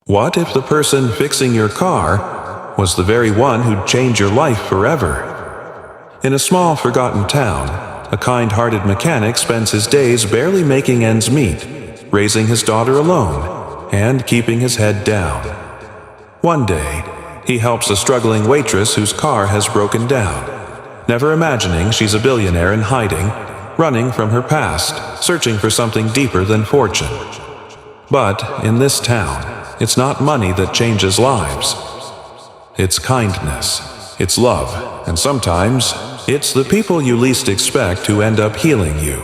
What if the person fixing your car was the very one who'd change your life forever? In a small, forgotten town, a kind-hearted mechanic spends his days barely making ends meet, raising his daughter alone, and keeping his head down. One day, he helps a struggling waitress whose car has broken down, never imagining she's a billionaire in hiding, running from her past, searching for something deeper than fortune. But in this town, it's not money that changes lives. It's kindness, it's love, and sometimes it's the people you least expect who end up healing you.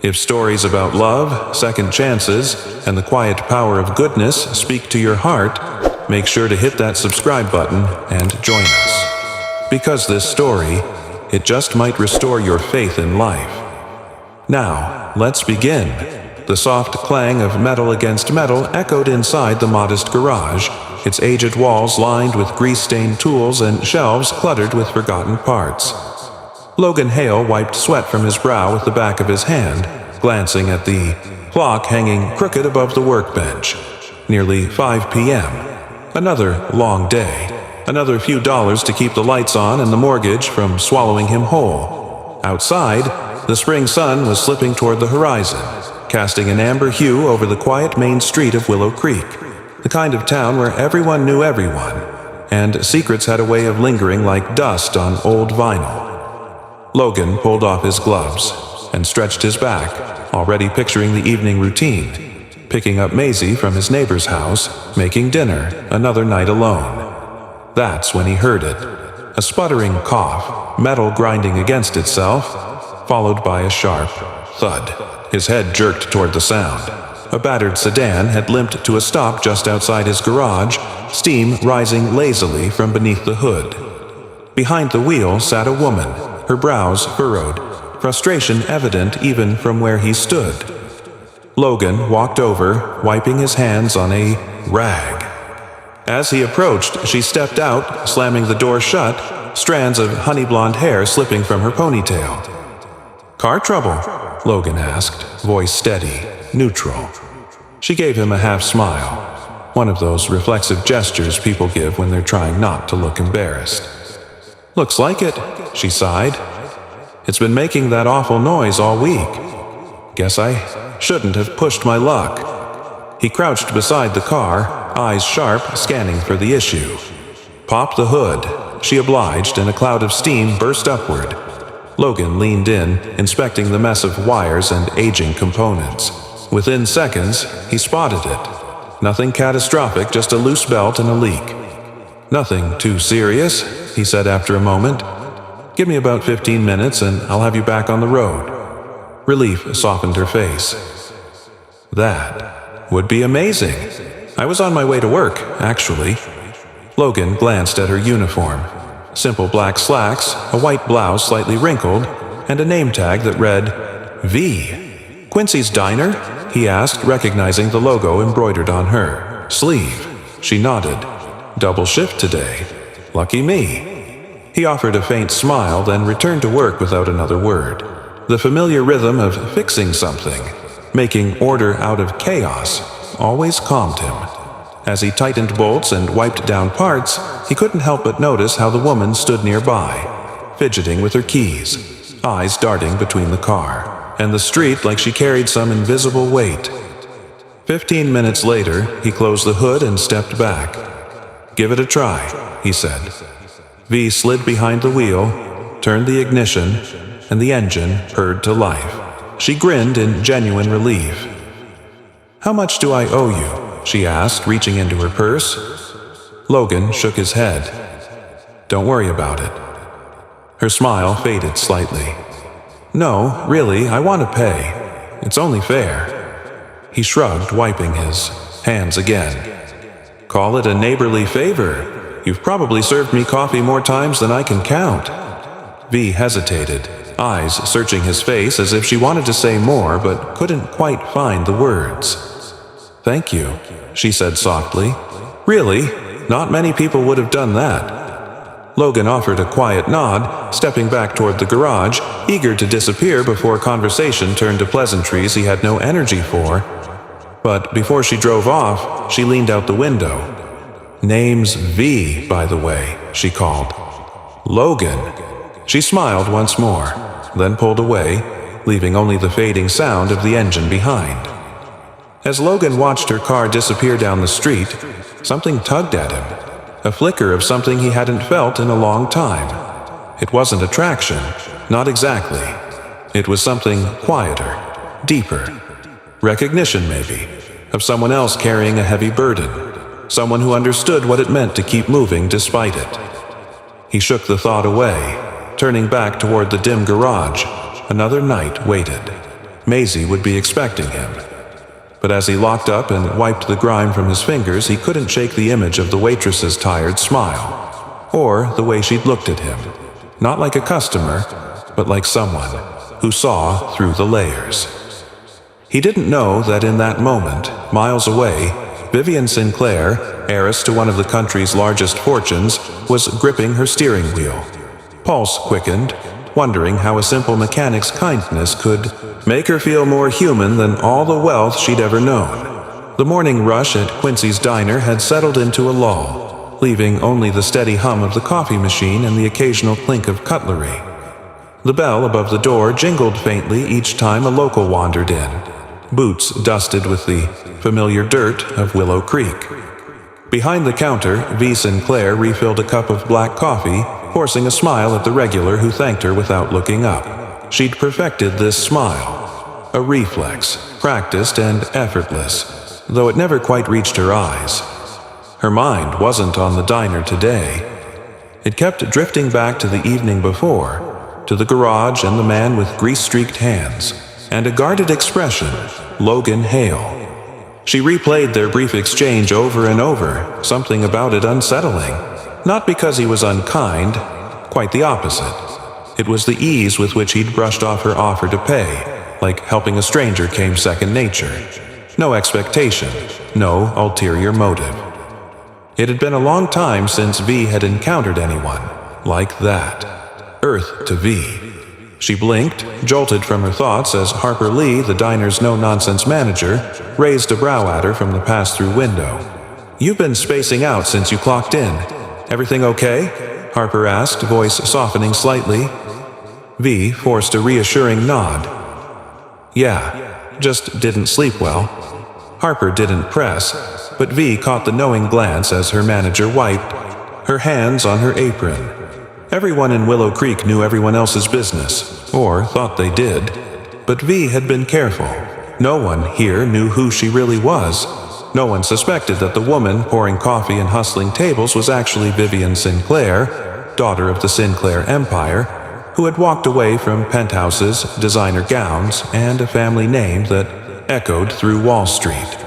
If stories about love, second chances, and the quiet power of goodness speak to your heart, make sure to hit that subscribe button and join us. Because this story, it just might restore your faith in life. Now, let's begin. The soft clang of metal against metal echoed inside the modest garage, its aged walls lined with grease-stained tools and shelves cluttered with forgotten parts. Logan Hale wiped sweat from his brow with the back of his hand, glancing at the clock hanging crooked above the workbench. Nearly 5 p.m. Another long day. Another few dollars to keep the lights on and the mortgage from swallowing him whole. Outside, the spring sun was slipping toward the horizon, casting an amber hue over the quiet main street of Willow Creek, the kind of town where everyone knew everyone, and secrets had a way of lingering like dust on old vinyl. Logan pulled off his gloves and stretched his back, already picturing the evening routine, picking up Maisie from his neighbor's house, making dinner, another night alone. That's when he heard it, a sputtering cough, metal grinding against itself, followed by a sharp thud. His head jerked toward the sound. A battered sedan had limped to a stop just outside his garage, steam rising lazily from beneath the hood. Behind the wheel sat a woman, her brows furrowed, frustration evident even from where he stood. Logan walked over, wiping his hands on a rag. As he approached, she stepped out, slamming the door shut, strands of honey-blonde hair slipping from her ponytail. "Car trouble?" Logan asked, voice steady, neutral. She gave him a half-smile, one of those reflexive gestures people give when they're trying not to look embarrassed. "Looks like it," she sighed. "It's been making that awful noise all week. Guess I shouldn't have pushed my luck." He crouched beside the car, eyes sharp, scanning for the issue. "Pop the hood," she obliged, and a cloud of steam burst upward. Logan leaned in, inspecting the mess of wires and aging components. Within seconds, he spotted it. Nothing catastrophic, just a loose belt and a leak. "Nothing too serious," he said after a moment. "Give me about 15 minutes and I'll have you back on the road." Relief softened her face. "That would be amazing. I was on my way to work, actually." Logan glanced at her uniform. Simple black slacks, a white blouse slightly wrinkled, and a name tag that read, V. "Quincy's Diner?" he asked, recognizing the logo embroidered on her sleeve. She nodded. "Double shift today. Lucky me." He offered a faint smile, then returned to work without another word. The familiar rhythm of fixing something, making order out of chaos, always calmed him. As he tightened bolts and wiped down parts, he couldn't help but notice how the woman stood nearby, fidgeting with her keys, eyes darting between the car and the street like she carried some invisible weight. 15 minutes later, he closed the hood and stepped back. "Give it a try," he said. V slid behind the wheel, turned the ignition, and the engine purred to life. She grinned in genuine relief. "How much do I owe you?" she asked, reaching into her purse. Logan shook his head. "Don't worry about it." Her smile faded slightly. "No, really, I want to pay. It's only fair." He shrugged, wiping his hands again. "Call it a neighborly favor. You've probably served me coffee more times than I can count." V hesitated, eyes searching his face as if she wanted to say more but couldn't quite find the words. "Thank you," she said softly. "Really, not many people would have done that." Logan offered a quiet nod, stepping back toward the garage, eager to disappear before conversation turned to pleasantries he had no energy for. But before she drove off, she leaned out the window. "Name's V, by the way," she called. "Logan." She smiled once more, then pulled away, leaving only the fading sound of the engine behind. As Logan watched her car disappear down the street, something tugged at him, a flicker of something he hadn't felt in a long time. It wasn't attraction, not exactly. It was something quieter, deeper. Recognition, maybe, of someone else carrying a heavy burden, someone who understood what it meant to keep moving despite it. He shook the thought away, turning back toward the dim garage. Another night waited. Maisie would be expecting him. But as he locked up and wiped the grime from his fingers, he couldn't shake the image of the waitress's tired smile, or the way she'd looked at him, not like a customer, but like someone who saw through the layers. He didn't know that in that moment, miles away, Vivian Sinclair, heiress to one of the country's largest fortunes, was gripping her steering wheel. Pulse quickened, wondering how a simple mechanic's kindness could make her feel more human than all the wealth she'd ever known. The morning rush at Quincy's diner had settled into a lull, leaving only the steady hum of the coffee machine and the occasional clink of cutlery. The bell above the door jingled faintly each time a local wandered in, boots dusted with the familiar dirt of Willow Creek. Behind the counter, V. Sinclair refilled a cup of black coffee, forcing a smile at the regular who thanked her without looking up. She'd perfected this smile, a reflex, practiced and effortless, though it never quite reached her eyes. Her mind wasn't on the diner today. It kept drifting back to the evening before, to the garage and the man with grease-streaked hands, and a guarded expression, Logan Hale. She replayed their brief exchange over and over, something about it unsettling. Not because he was unkind, quite the opposite. It was the ease with which he'd brushed off her offer to pay, like helping a stranger came second nature. No expectation, no ulterior motive. It had been a long time since V had encountered anyone like that. Earth to V. She blinked, jolted from her thoughts as Harper Lee, the diner's no-nonsense manager, raised a brow at her from the pass-through window. "You've been spacing out since you clocked in. Everything okay?" Harper asked, voice softening slightly. V forced a reassuring nod. "Yeah, just didn't sleep well." Harper didn't press, but V caught the knowing glance as her manager wiped, her hands on her apron. Everyone in Willow Creek knew everyone else's business, or thought they did. But V had been careful. No one here knew who she really was. No one suspected that the woman pouring coffee and hustling tables was actually Vivian Sinclair, daughter of the Sinclair Empire, who had walked away from penthouses, designer gowns, and a family name that echoed through Wall Street.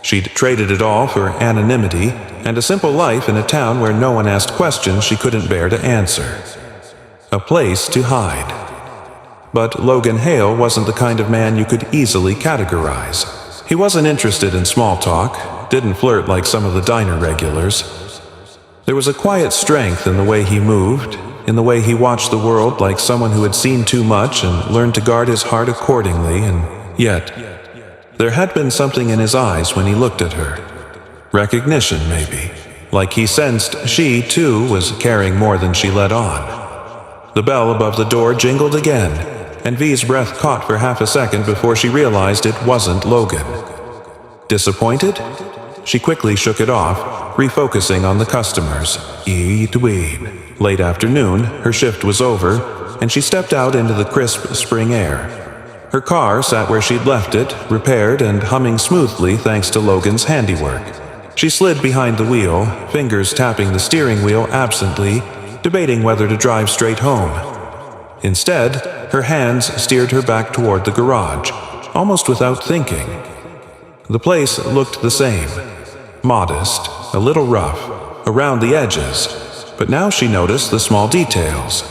She'd traded it all for anonymity and a simple life in a town where no one asked questions she couldn't bear to answer. A place to hide. But Logan Hale wasn't the kind of man you could easily categorize. He wasn't interested in small talk, didn't flirt like some of the diner regulars. There was a quiet strength in the way he moved, in the way he watched the world like someone who had seen too much and learned to guard his heart accordingly, and yet, there had been something in his eyes when he looked at her. Recognition, maybe. Like he sensed she, too, was carrying more than she let on. The bell above the door jingled again, and V's breath caught for half a second before she realized it wasn't Logan. Disappointed? She quickly shook it off, refocusing on the customers. Late afternoon, her shift was over, and she stepped out into the crisp spring air. Her car sat where she'd left it, repaired and humming smoothly thanks to Logan's handiwork. She slid behind the wheel, fingers tapping the steering wheel absently, debating whether to drive straight home. Instead, her hands steered her back toward the garage, almost without thinking. The place looked the same. Modest, a little rough, around the edges, but now she noticed the small details.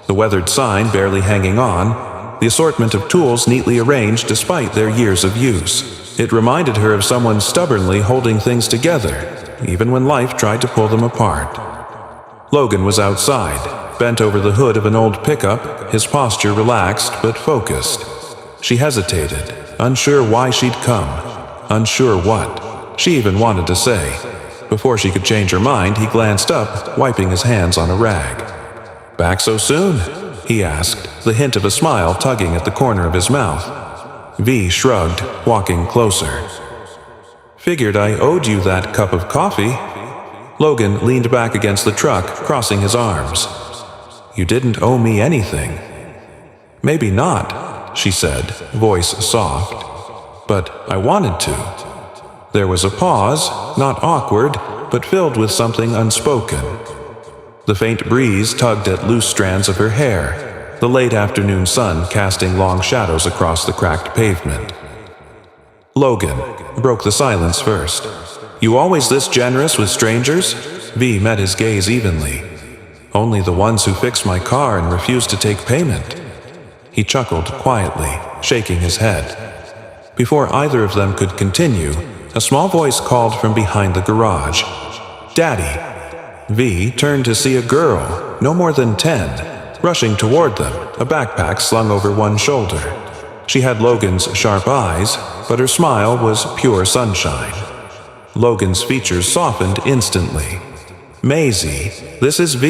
The weathered sign barely hanging on, the assortment of tools neatly arranged despite their years of use. It reminded her of someone stubbornly holding things together, even when life tried to pull them apart. Logan was outside, bent over the hood of an old pickup, his posture relaxed but focused. She hesitated, unsure why she'd come, unsure what she even wanted to say. Before she could change her mind, he glanced up, wiping his hands on a rag. "Back so soon?" he asked, the hint of a smile tugging at the corner of his mouth. V shrugged, walking closer. "Figured I owed you that cup of coffee." Logan leaned back against the truck, crossing his arms. "You didn't owe me anything." "Maybe not," she said, voice soft. "But I wanted to." There was a pause, not awkward, but filled with something unspoken. The faint breeze tugged at loose strands of her hair, the late afternoon sun casting long shadows across the cracked pavement. Logan broke the silence first. "You always this generous with strangers?" V met his gaze evenly. "Only the ones who fix my car and refuse to take payment." He chuckled quietly, shaking his head. Before either of them could continue, a small voice called from behind the garage. "Daddy!" V turned to see a girl, no more than 10, rushing toward them, a backpack slung over one shoulder. She had Logan's sharp eyes, but her smile was pure sunshine. Logan's features softened instantly. "Maisie, this is V."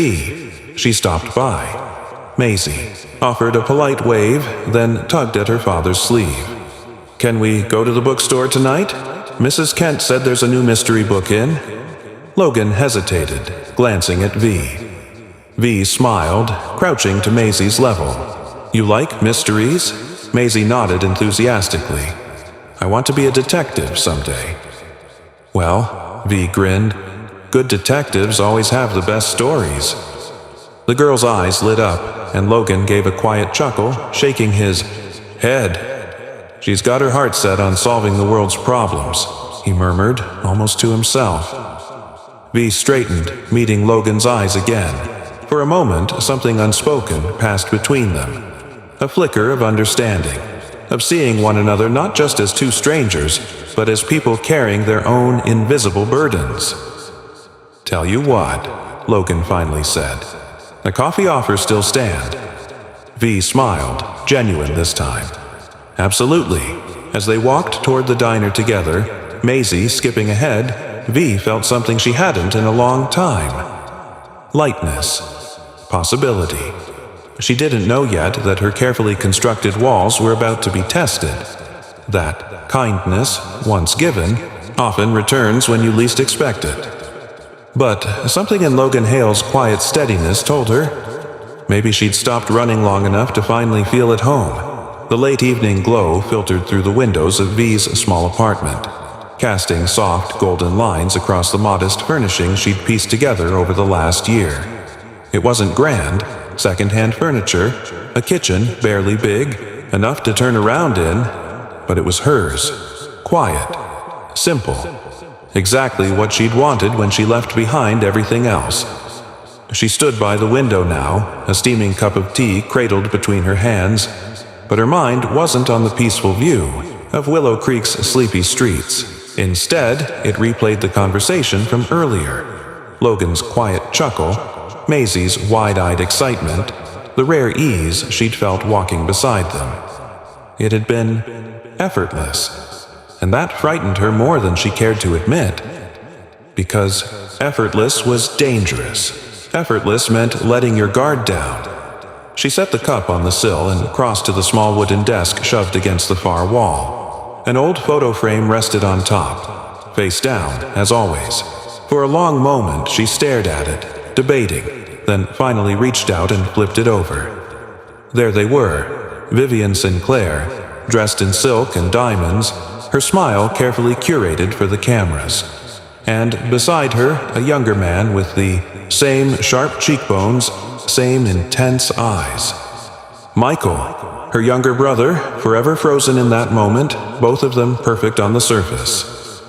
She stopped by. Maisie offered a polite wave, then tugged at her father's sleeve. "Can we go to the bookstore tonight? Mrs. Kent said there's a new mystery book in." Logan hesitated, glancing at V. V smiled, crouching to Maisie's level. "You like mysteries?" Maisie nodded enthusiastically. "I want to be a detective someday." "Well," V grinned, "good detectives always have the best stories." The girl's eyes lit up, and Logan gave a quiet chuckle, shaking his head. "She's got her heart set on solving the world's problems," he murmured, almost to himself. V straightened, meeting Logan's eyes again. For a moment, something unspoken passed between them. A flicker of understanding, of seeing one another not just as two strangers, but as people carrying their own invisible burdens. "Tell you what," Logan finally said. "The coffee offers still stand." V smiled, genuine this time. "Absolutely." As they walked toward the diner together, Maisie skipping ahead, V felt something she hadn't in a long time. Lightness. Possibility. She didn't know yet that her carefully constructed walls were about to be tested. That kindness, once given, often returns when you least expect it. But something in Logan Hale's quiet steadiness told her maybe she'd stopped running long enough to finally feel at home. The late evening glow filtered through the windows of V's small apartment, casting soft golden lines across the modest furnishing she'd pieced together over the last year. It wasn't grand, second-hand furniture, a kitchen barely big, enough to turn around in, but it was hers. Quiet, simple, exactly what she'd wanted when she left behind everything else. She stood by the window now, a steaming cup of tea cradled between her hands, but her mind wasn't on the peaceful view of Willow Creek's sleepy streets. Instead, it replayed the conversation from earlier. Logan's quiet chuckle, Maisie's wide-eyed excitement, the rare ease she'd felt walking beside them. It had been effortless, and that frightened her more than she cared to admit. Because effortless was dangerous. Effortless meant letting your guard down. She set the cup on the sill and crossed to the small wooden desk shoved against the far wall. An old photo frame rested on top, face down, as always. For a long moment she stared at it, debating, then finally reached out and flipped it over. There they were, Vivian Sinclair, dressed in silk and diamonds, her smile carefully curated for the cameras. And beside her, a younger man with the same sharp cheekbones, same intense eyes. Michael, her younger brother, forever frozen in that moment, both of them perfect on the surface.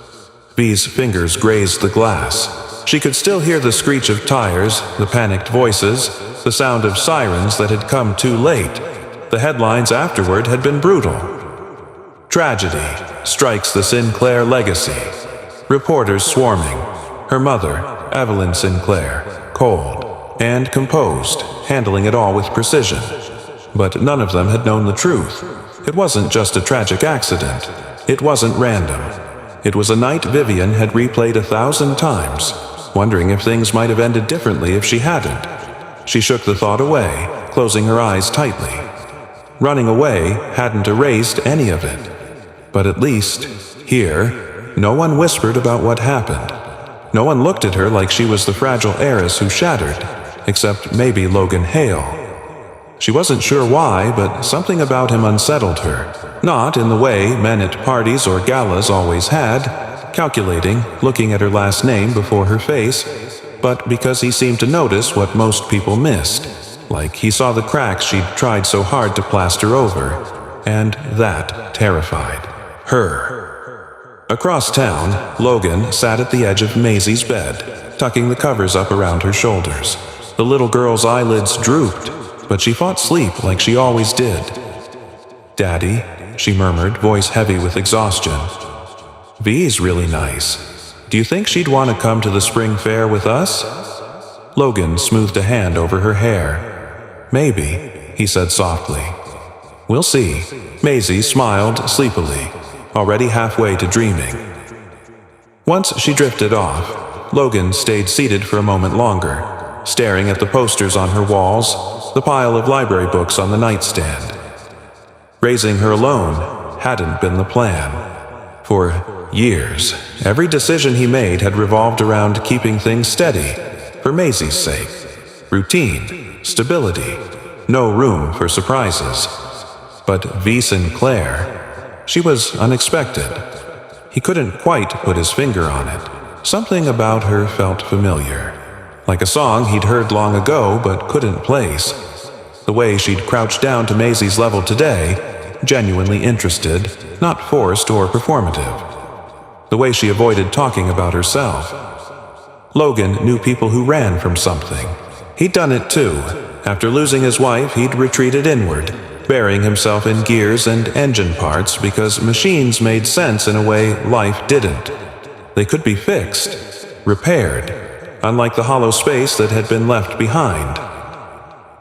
V's fingers grazed the glass. She could still hear the screech of tires, the panicked voices, the sound of sirens that had come too late. The headlines afterward had been brutal. Tragedy strikes the Sinclair legacy. Reporters swarming. Her mother, Evelyn Sinclair, cold and composed, handling it all with precision. But none of them had known the truth. It wasn't just a tragic accident. It wasn't random. It was a night Vivian had replayed 1,000 times, wondering if things might have ended differently if she hadn't. She shook the thought away, closing her eyes tightly. Running away hadn't erased any of it. But at least, here, no one whispered about what happened. No one looked at her like she was the fragile heiress who shattered, except maybe Logan Hale. She wasn't sure why, but something about him unsettled her. Not in the way men at parties or galas always had, calculating, looking at her last name before her face, but because he seemed to notice what most people missed, like he saw the cracks she'd tried so hard to plaster over, and that terrified her. Across town, Logan sat at the edge of Maisie's bed, tucking the covers up around her shoulders. The little girl's eyelids drooped, but she fought sleep like she always did. "Daddy," she murmured, voice heavy with exhaustion. "V's really nice. Do you think she'd want to come to the spring fair with us?" Logan smoothed a hand over her hair. "Maybe," he said softly. "We'll see." Maisie smiled sleepily, already halfway to dreaming. Once she drifted off, Logan stayed seated for a moment longer, staring at the posters on her walls, the pile of library books on the nightstand. Raising her alone hadn't been the plan. For years, every decision he made had revolved around keeping things steady, for Maisie's sake. Routine, stability, no room for surprises. But V. Sinclair, she was unexpected. He couldn't quite put his finger on it. Something about her felt familiar. Like a song he'd heard long ago but couldn't place. The way she'd crouched down to Maisie's level today, genuinely interested, not forced or performative. The way she avoided talking about herself. Logan knew people who ran from something. He'd done it too. After losing his wife, he'd retreated inward, burying himself in gears and engine parts because machines made sense in a way life didn't. They could be fixed, repaired, unlike the hollow space that had been left behind.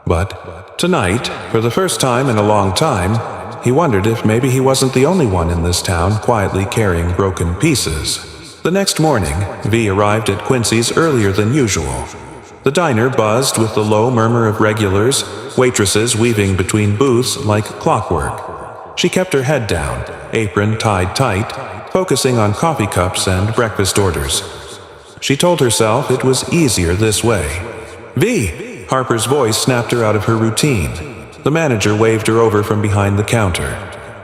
But tonight, for the first time in a long time, he wondered if maybe he wasn't the only one in this town quietly carrying broken pieces. The next morning, V arrived at Quincy's earlier than usual. The diner buzzed with the low murmur of regulars, waitresses weaving between booths like clockwork. She kept her head down, apron tied tight, focusing on coffee cups and breakfast orders. She told herself it was easier this way. "V!" Harper's voice snapped her out of her routine. The manager waved her over from behind the counter.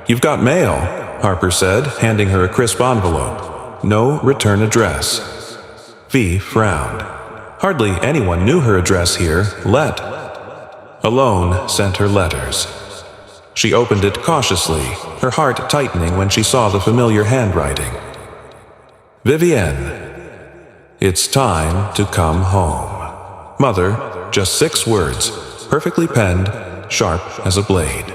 "You've got mail," Harper said, handing her a crisp envelope. "No return address." V frowned. Hardly anyone knew her address here. Alone sent her letters. She opened it cautiously, her heart tightening when she saw the familiar handwriting. "Vivienne, it's time to come home." Mother, just 6 words, perfectly penned, sharp as a blade.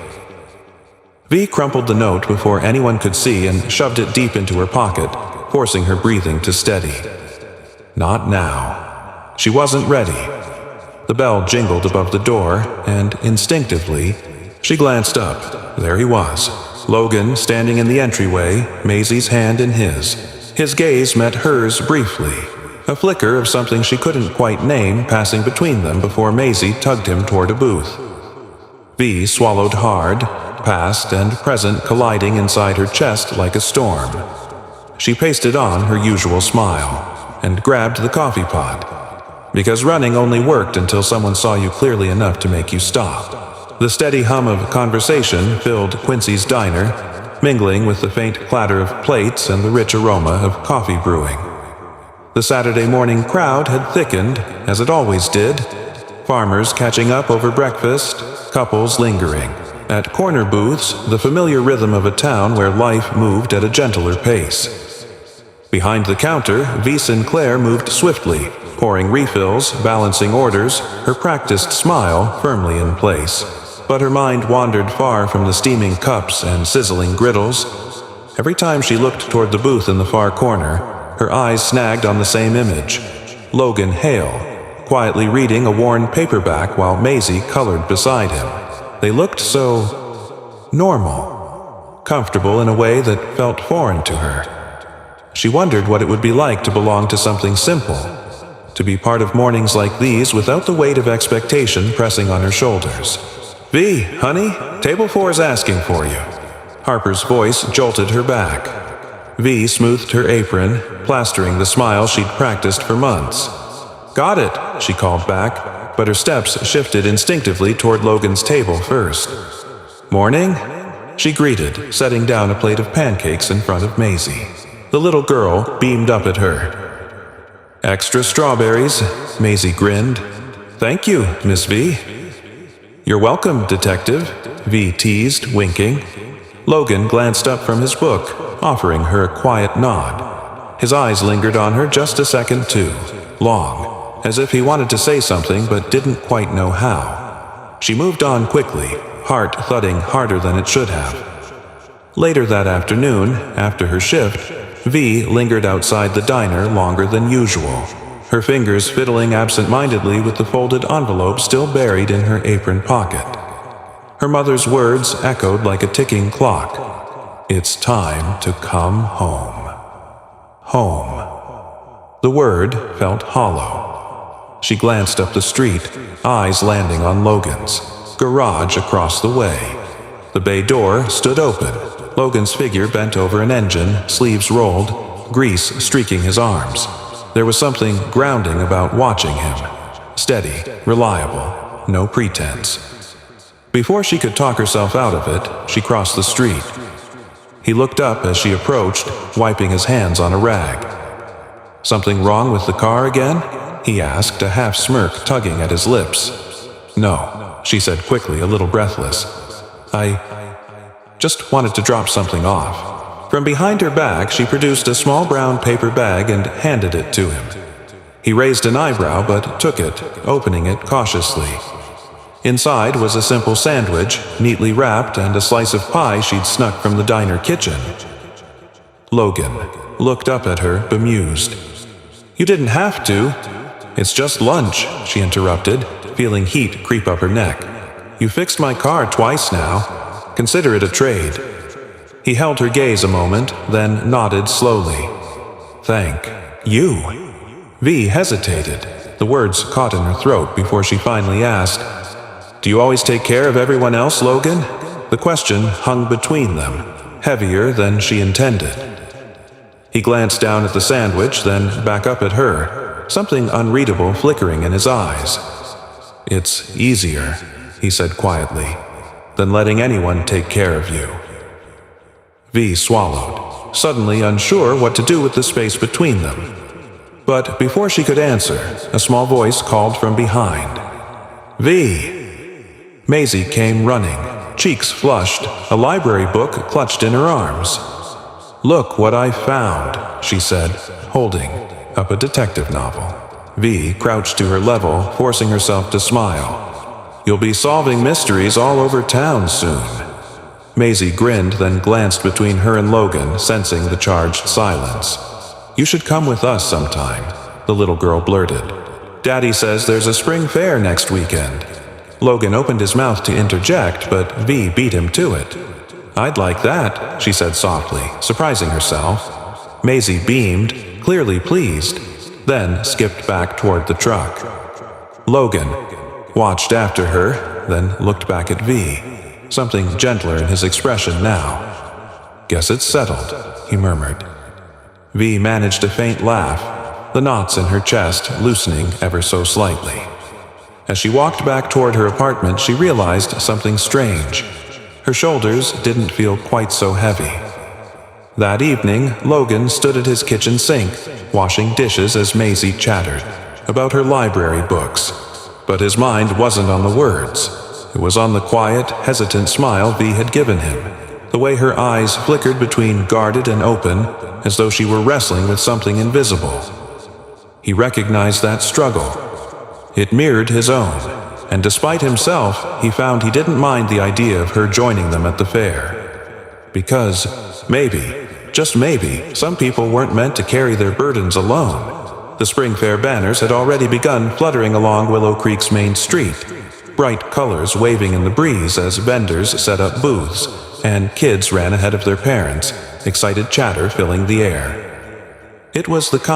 V crumpled the note before anyone could see and shoved it deep into her pocket, forcing her breathing to steady. Not now. She wasn't ready. The bell jingled above the door, and instinctively, she glanced up. There he was, Logan standing in the entryway, Maisie's hand in his. His gaze met hers briefly, a flicker of something she couldn't quite name passing between them before Maisie tugged him toward a booth. V swallowed hard, past and present colliding inside her chest like a storm. She pasted on her usual smile, and grabbed the coffee pot. Because running only worked until someone saw you clearly enough to make you stop. The steady hum of conversation filled Quincy's diner, mingling with the faint clatter of plates and the rich aroma of coffee brewing. The Saturday morning crowd had thickened, as it always did. Farmers catching up over breakfast, couples lingering. At corner booths, the familiar rhythm of a town where life moved at a gentler pace. Behind the counter, V. Sinclair moved swiftly, pouring refills, balancing orders, her practiced smile firmly in place. But her mind wandered far from the steaming cups and sizzling griddles. Every time she looked toward the booth in the far corner, her eyes snagged on the same image. Logan Hale, quietly reading a worn paperback while Maisie colored beside him. They looked so normal, comfortable in a way that felt foreign to her. She wondered what it would be like to belong to something simple, to be part of mornings like these without the weight of expectation pressing on her shoulders. "V, honey, table 4 is asking for you." Harper's voice jolted her back. V smoothed her apron, plastering the smile she'd practiced for months. "Got it," she called back, but her steps shifted instinctively toward Logan's table first. "Morning?" she greeted, setting down a plate of pancakes in front of Maisie. The little girl beamed up at her. "Extra strawberries," Maisie grinned. "Thank you, Miss V." "You're welcome, Detective," V teased, winking. Logan glanced up from his book, offering her a quiet nod. His eyes lingered on her just a second too long, as if he wanted to say something but didn't quite know how. She moved on quickly, heart thudding harder than it should have. Later that afternoon, after her shift, V lingered outside the diner longer than usual, her fingers fiddling absent-mindedly with the folded envelope still buried in her apron pocket. Her mother's words echoed like a ticking clock. "It's time to come home." Home. The word felt hollow. She glanced up the street, eyes landing on Logan's garage across the way. The bay door stood open. Logan's figure bent over an engine, sleeves rolled, grease streaking his arms. There was something grounding about watching him. Steady, reliable, no pretense. Before she could talk herself out of it, she crossed the street. He looked up as she approached, wiping his hands on a rag. "Something wrong with the car again?" he asked, a half-smirk tugging at his lips. "No," she said quickly, a little breathless. I just wanted to drop something off." From behind her back, she produced a small brown paper bag and handed it to him. He raised an eyebrow but took it, opening it cautiously. Inside was a simple sandwich, neatly wrapped, and a slice of pie she'd snuck from the diner kitchen. Logan looked up at her, bemused. "You didn't have to. It's just lunch," she interrupted, feeling heat creep up her neck. "You fixed my car twice now. Consider it a trade." He held her gaze a moment, then nodded slowly. "Thank you." V hesitated. The words caught in her throat before she finally asked, "Do you always take care of everyone else, Logan?" The question hung between them, heavier than she intended. He glanced down at the sandwich, then back up at her, something unreadable flickering in his eyes. "It's easier," he said quietly, "than letting anyone take care of you." V swallowed, suddenly unsure what to do with the space between them. But before she could answer, a small voice called from behind. "V!" Maisie came running, cheeks flushed, a library book clutched in her arms. "Look what I found," she said, holding up a detective novel. V crouched to her level, forcing herself to smile. "You'll be solving mysteries all over town soon." Maisie grinned, then glanced between her and Logan, sensing the charged silence. "You should come with us sometime," the little girl blurted. "Daddy says there's a spring fair next weekend." Logan opened his mouth to interject, but V beat him to it. "I'd like that," she said softly, surprising herself. Maisie beamed, clearly pleased, then skipped back toward the truck. Logan watched after her, then looked back at V, something gentler in his expression now. "Guess it's settled," he murmured. V managed a faint laugh, the knots in her chest loosening ever so slightly. As she walked back toward her apartment, she realized something strange. Her shoulders didn't feel quite so heavy. That evening, Logan stood at his kitchen sink, washing dishes as Maisie chattered about her library books. But his mind wasn't on the words. It was on the quiet, hesitant smile V had given him, the way her eyes flickered between guarded and open, as though she were wrestling with something invisible. He recognized that struggle. It mirrored his own, and despite himself, he found he didn't mind the idea of her joining them at the fair. Because maybe, just maybe, some people weren't meant to carry their burdens alone. The spring fair banners had already begun fluttering along Willow Creek's main street, bright colors waving in the breeze as vendors set up booths, and kids ran ahead of their parents, excited chatter filling the air. It was the kind